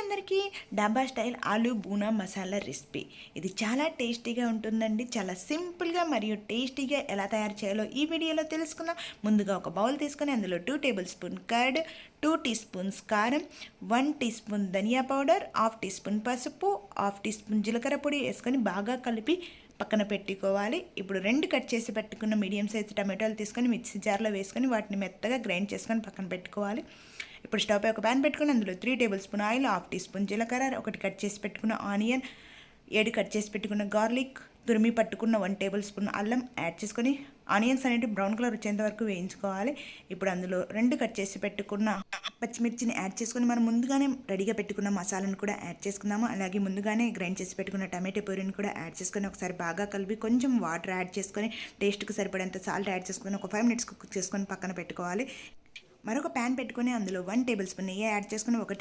అందరికీ డాబా style aloo బూనా masala recipe. ఇది చాలా టేస్టీగా ఉంటుందండి. చాలా సింపుల్గా మరియు టేస్టీగా ఎలా తయారు చేయాలో ఈ వీడియోలో తెలుసుకుందాం. ముందుగా ఒక బౌల్ తీసుకొని అందులో 2 tablespoon curd, 2 teaspoons కారం, 1 టీ స్పూన్ ధనియా పౌడర్, 1/2 టీ స్పూన్ పసుపు, 1/2 టీ స్పూన్ జీలకర్ర పొడి వేసుకొని బాగా కలిపి పక్కన పెట్టుకోవాలి. ఇప్పుడు 2 కట్ చేసి పెట్టుకున్న మీడియం సైజ్ టమాటాలు తీసుకొని మిక్సీ జార్లో వేసుకొని వాటిని మెత్తగా గ్రైండ్ చేసుకొని పక్కన పెట్టుకోవాలి. ఇప్పుడు స్టవ్ పై ఒక ప్యాన్ పెట్టుకుని అందులో 3 tablespoon oil, 1/2 teaspoon జీలకర్ర, 1 కట్ చేసి పెట్టుకున్న ఆనియన్, 7 కట్ చేసి పెట్టుకున్న గార్లిక్, తురిమి పట్టుకున్న 1 టేబుల్ స్పూన్ అల్లం యాడ్ చేసుకొని ఆనియన్స్ అనేవి బ్రౌన్ కలర్ వచ్చేంత వరకు వేయించుకోవాలి. ఇప్పుడు అందులో 2 కట్ చేసి పెట్టుకున్న పచ్చిమిర్చిని యాడ్ చేసుకొని మనం ముందుగానే రెడీగా పెట్టుకున్న మసాలాను కూడా యాడ్ చేసుకుందాము. అలాగే ముందుగానే గ్రైండ్ చేసి పెట్టుకున్న టమాటో ప్యూరీని కూడా యాడ్ చేసుకొని ఒకసారి బాగా కలిపి కొంచెం వాటర్ యాడ్ చేసుకొని టేస్ట్కి సరిపడేంత సాల్ట్ యాడ్ చేసుకొని ఒక 5 మినిట్స్ కుక్ చేసుకొని పక్కన పెట్టుకోవాలి. మరొక ప్యాన్ పెట్టుకొని అందులో 1 టేబుల్ స్పూన్ నెయ్యి యాడ్ చేసుకుని 1